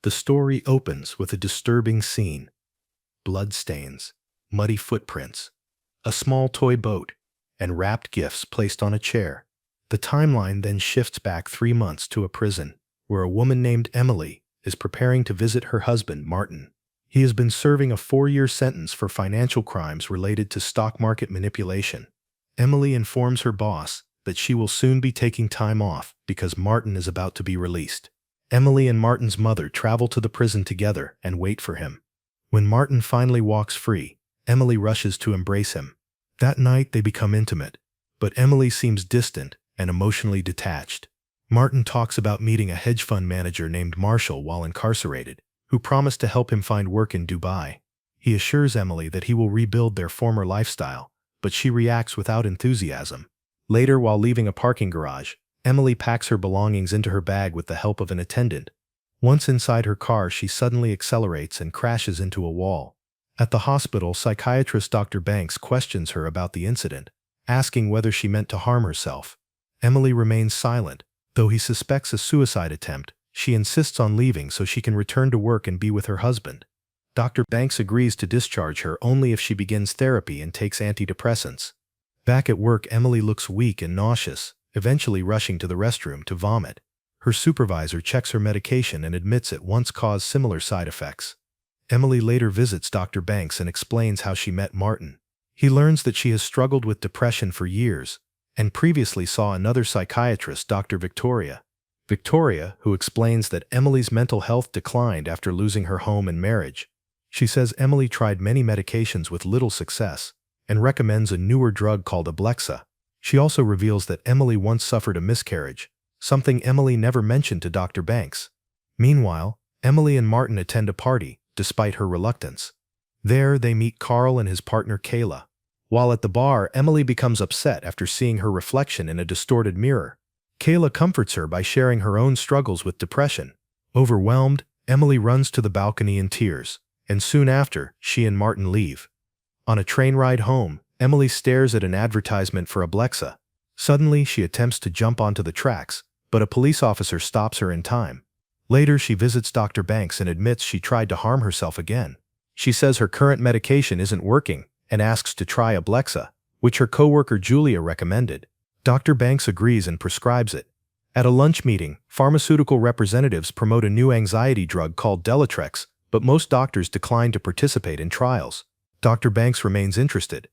The story opens with a disturbing scene. Bloodstains, muddy footprints, a small toy boat, and wrapped gifts placed on a chair. The timeline then shifts back 3 months to a prison, where a woman named Emily is preparing to visit her husband, Martin. He has been serving a 4-year sentence for financial crimes related to stock market manipulation. Emily informs her boss that she will soon be taking time off because Martin is about to be released. Emily and Martin's mother travel to the prison together and wait for him. When Martin finally walks free, Emily rushes to embrace him. That night they become intimate, but Emily seems distant and emotionally detached. Martin talks about meeting a hedge fund manager named Marshall while incarcerated, who promised to help him find work in Dubai. He assures Emily that he will rebuild their former lifestyle, but she reacts without enthusiasm. Later, while leaving a parking garage, Emily packs her belongings into her bag with the help of an attendant. Once inside her car, she suddenly accelerates and crashes into a wall. At the hospital, psychiatrist Dr. Banks questions her about the incident, asking whether she meant to harm herself. Emily remains silent. Though he suspects a suicide attempt, she insists on leaving so she can return to work and be with her husband. Dr. Banks agrees to discharge her only if she begins therapy and takes antidepressants. Back at work, Emily looks weak and nauseous, eventually rushing to the restroom to vomit. Her supervisor checks her medication and admits it once caused similar side effects. Emily later visits Dr. Banks and explains how she met Martin. He learns that she has struggled with depression for years and previously saw another psychiatrist, Dr. Victoria. Victoria, who explains that Emily's mental health declined after losing her home and marriage. She says Emily tried many medications with little success and recommends a newer drug called Ablixa. She also reveals that Emily once suffered a miscarriage, something Emily never mentioned to Dr. Banks. Meanwhile, Emily and Martin attend a party, despite her reluctance. There, they meet Carl and his partner Kayla. While at the bar, Emily becomes upset after seeing her reflection in a distorted mirror. Kayla comforts her by sharing her own struggles with depression. Overwhelmed, Emily runs to the balcony in tears, and soon after, she and Martin leave. On a train ride home, Emily stares at an advertisement for Ablixa. Suddenly, she attempts to jump onto the tracks, but a police officer stops her in time. Later, she visits Dr. Banks and admits she tried to harm herself again. She says her current medication isn't working and asks to try Ablixa, which her coworker Julia recommended. Dr. Banks agrees and prescribes it. At a lunch meeting, pharmaceutical representatives promote a new anxiety drug called Delatrex, but most doctors decline to participate in trials. Dr. Banks remains interested.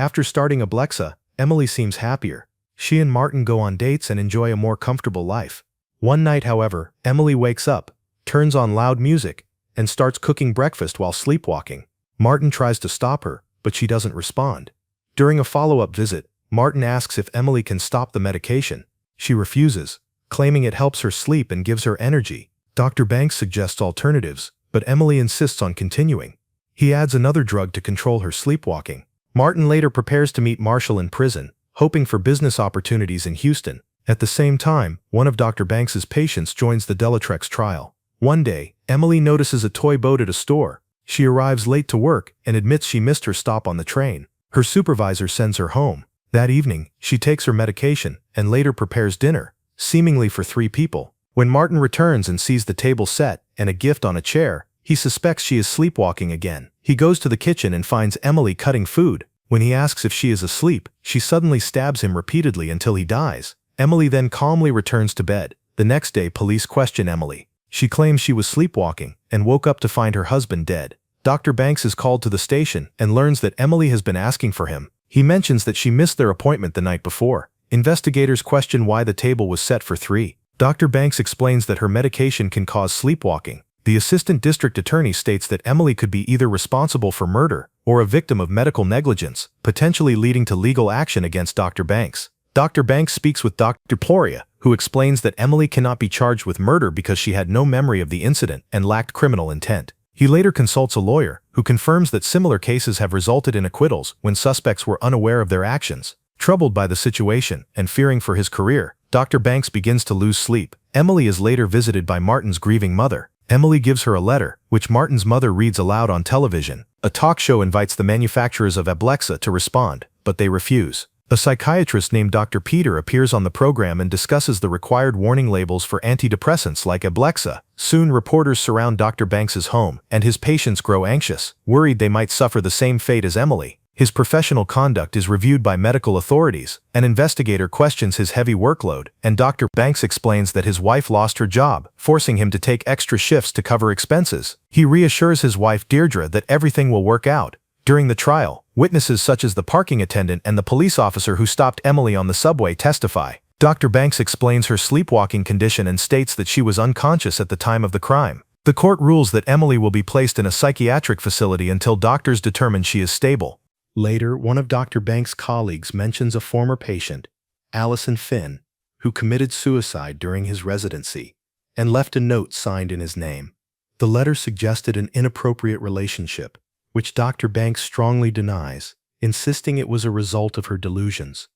After starting Ablixa, Emily seems happier. She and Martin go on dates and enjoy a more comfortable life. One night, however, Emily wakes up, turns on loud music, and starts cooking breakfast while sleepwalking. Martin tries to stop her, but she doesn't respond. During a follow-up visit, Martin asks if Emily can stop the medication. She refuses, claiming it helps her sleep and gives her energy. Dr. Banks suggests alternatives, but Emily insists on continuing. He adds another drug to control her sleepwalking. Martin later prepares to meet Marshall in prison, hoping for business opportunities in Houston. At the same time, one of Dr. Banks's patients joins the Delatrex trial. One day, Emily notices a toy boat at a store. She arrives late to work and admits she missed her stop on the train. Her supervisor sends her home. That evening, she takes her medication and later prepares dinner, seemingly for 3 people. When Martin returns and sees the table set and a gift on a chair, he suspects she is sleepwalking again. He goes to the kitchen and finds Emily cutting food. When he asks if she is asleep, she suddenly stabs him repeatedly until he dies. Emily then calmly returns to bed. The next day, police question Emily. She claims she was sleepwalking and woke up to find her husband dead. Dr. Banks is called to the station and learns that Emily has been asking for him. He mentions that she missed their appointment the night before. Investigators question why the table was set for 3. Dr. Banks explains that her medication can cause sleepwalking. The assistant district attorney states that Emily could be either responsible for murder or a victim of medical negligence, potentially leading to legal action against Dr. Banks. Dr. Banks speaks with Dr. Ploria, who explains that Emily cannot be charged with murder because she had no memory of the incident and lacked criminal intent. He later consults a lawyer, who confirms that similar cases have resulted in acquittals when suspects were unaware of their actions. Troubled by the situation and fearing for his career, Dr. Banks begins to lose sleep. Emily is later visited by Martin's grieving mother. Emily gives her a letter, which Martin's mother reads aloud on television. A talk show invites the manufacturers of Ablixa to respond, but they refuse. A psychiatrist named Dr. Peter appears on the program and discusses the required warning labels for antidepressants like Ablixa. Soon reporters surround Dr. Banks's home, and his patients grow anxious, worried they might suffer the same fate as Emily. His professional conduct is reviewed by medical authorities. An investigator questions his heavy workload, and Dr. Banks explains that his wife lost her job, forcing him to take extra shifts to cover expenses. He reassures his wife Deirdre that everything will work out. During the trial, witnesses such as the parking attendant and the police officer who stopped Emily on the subway testify. Dr. Banks explains her sleepwalking condition and states that she was unconscious at the time of the crime. The court rules that Emily will be placed in a psychiatric facility until doctors determine she is stable. Later, one of Dr. Banks' colleagues mentions a former patient, Allison Finn, who committed suicide during his residency and left a note signed in his name. The letter suggested an inappropriate relationship, which Dr. Banks strongly denies, insisting it was a result of her delusions.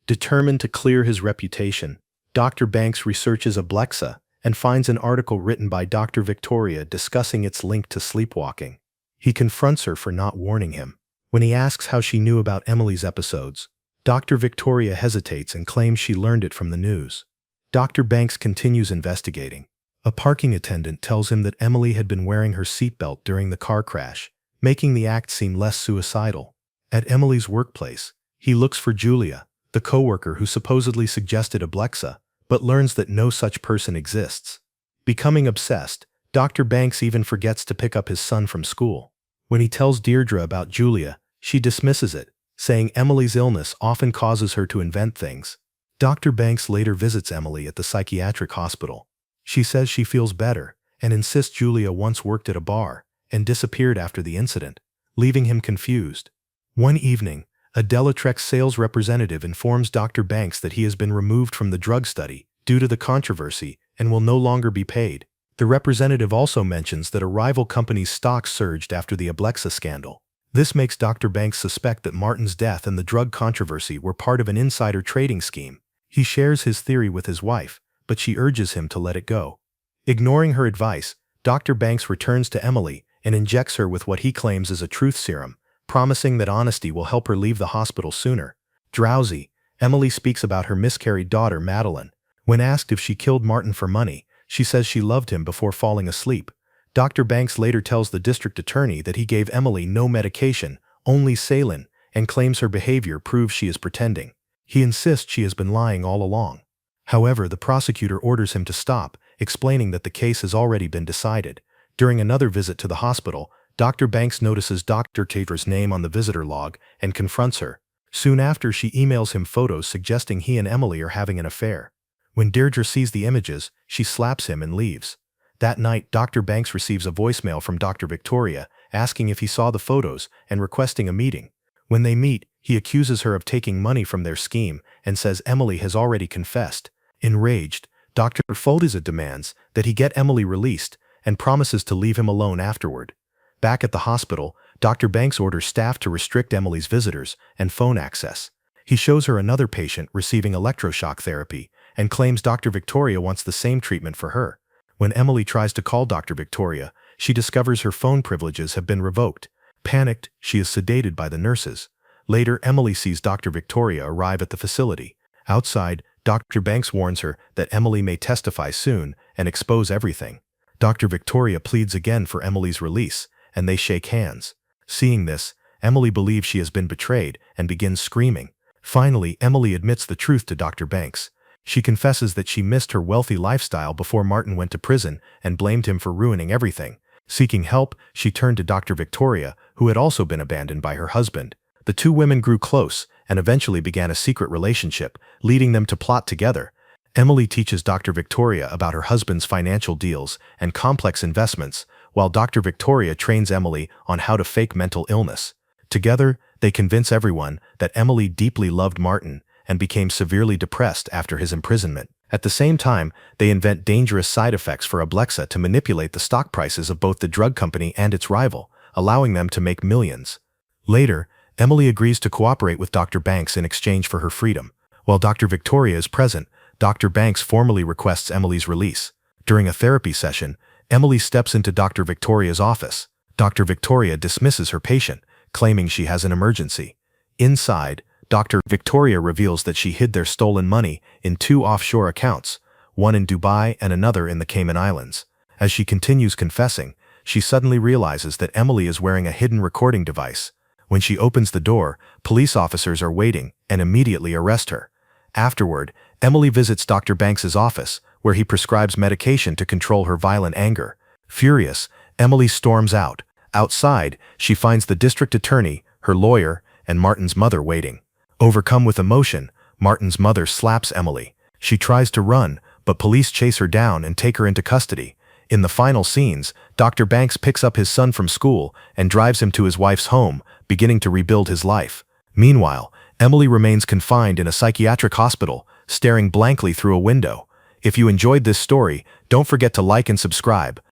Determined to clear his reputation, Dr. Banks researches Ablixa and finds an article written by Dr. Victoria discussing its link to sleepwalking. He confronts her for not warning him. When he asks how she knew about Emily's episodes, Dr. Victoria hesitates and claims she learned it from the news. Dr. Banks continues investigating. A parking attendant tells him that Emily had been wearing her seatbelt during the car crash, making the act seem less suicidal. At Emily's workplace, he looks for Julia, the coworker who supposedly suggested Ablixa, but learns that no such person exists. Becoming obsessed, Dr. Banks even forgets to pick up his son from school. When he tells Deirdre about Julia, she dismisses it, saying Emily's illness often causes her to invent things. Dr. Banks later visits Emily at the psychiatric hospital. She says she feels better and insists Julia once worked at a bar and disappeared after the incident, leaving him confused. One evening, a Delatrex sales representative informs Dr. Banks that he has been removed from the drug study due to the controversy and will no longer be paid. The representative also mentions that a rival company's stock surged after the Ablixa scandal. This makes Dr. Banks suspect that Martin's death and the drug controversy were part of an insider trading scheme. He shares his theory with his wife, but she urges him to let it go. Ignoring her advice, Dr. Banks returns to Emily and injects her with what he claims is a truth serum, promising that honesty will help her leave the hospital sooner. Drowsy, Emily speaks about her miscarried daughter, Madeline. When asked if she killed Martin for money, she says she loved him before falling asleep. Dr. Banks later tells the district attorney that he gave Emily no medication, only saline, and claims her behavior proves she is pretending. He insists she has been lying all along. However, the prosecutor orders him to stop, explaining that the case has already been decided. During another visit to the hospital, Dr. Banks notices Dr. Tater's name on the visitor log and confronts her. Soon after, she emails him photos suggesting he and Emily are having an affair. When Deirdre sees the images, she slaps him and leaves. That night, Dr. Banks receives a voicemail from Dr. Victoria, asking if he saw the photos and requesting a meeting. When they meet, he accuses her of taking money from their scheme and says Emily has already confessed. Enraged, Dr. Victoria demands that he get Emily released and promises to leave him alone afterward. Back at the hospital, Dr. Banks orders staff to restrict Emily's visitors and phone access. He shows her another patient receiving electroshock therapy and claims Dr. Victoria wants the same treatment for her. When Emily tries to call Dr. Victoria, she discovers her phone privileges have been revoked. Panicked, she is sedated by the nurses. Later, Emily sees Dr. Victoria arrive at the facility. Outside, Dr. Banks warns her that Emily may testify soon and expose everything. Dr. Victoria pleads again for Emily's release, and they shake hands. Seeing this, Emily believes she has been betrayed and begins screaming. Finally, Emily admits the truth to Dr. Banks. She confesses that she missed her wealthy lifestyle before Martin went to prison and blamed him for ruining everything. Seeking help, she turned to Dr. Victoria, who had also been abandoned by her husband. The two women grew close and eventually began a secret relationship, leading them to plot together. Emily teaches Dr. Victoria about her husband's financial deals and complex investments, while Dr. Victoria trains Emily on how to fake mental illness. Together, they convince everyone that Emily deeply loved Martin and became severely depressed after his imprisonment. At the same time, they invent dangerous side effects for Ablixa to manipulate the stock prices of both the drug company and its rival, allowing them to make millions. Later, Emily agrees to cooperate with Dr. Banks in exchange for her freedom. While Dr. Victoria is present, Dr. Banks formally requests Emily's release. During a therapy session, Emily steps into Dr. Victoria's office. Dr. Victoria dismisses her patient, claiming she has an emergency. Inside, Dr. Victoria reveals that she hid their stolen money in 2 offshore accounts, one in Dubai and another in the Cayman Islands. As she continues confessing, she suddenly realizes that Emily is wearing a hidden recording device. When she opens the door, police officers are waiting and immediately arrest her. Afterward, Emily visits Dr. Banks's office, where he prescribes medication to control her violent anger. Furious, Emily storms out. Outside, she finds the district attorney, her lawyer, and Martin's mother waiting. Overcome with emotion, Martin's mother slaps Emily. She tries to run, but police chase her down and take her into custody. In the final scenes, Dr. Banks picks up his son from school and drives him to his wife's home, beginning to rebuild his life. Meanwhile, Emily remains confined in a psychiatric hospital, staring blankly through a window. If you enjoyed this story, don't forget to like and subscribe.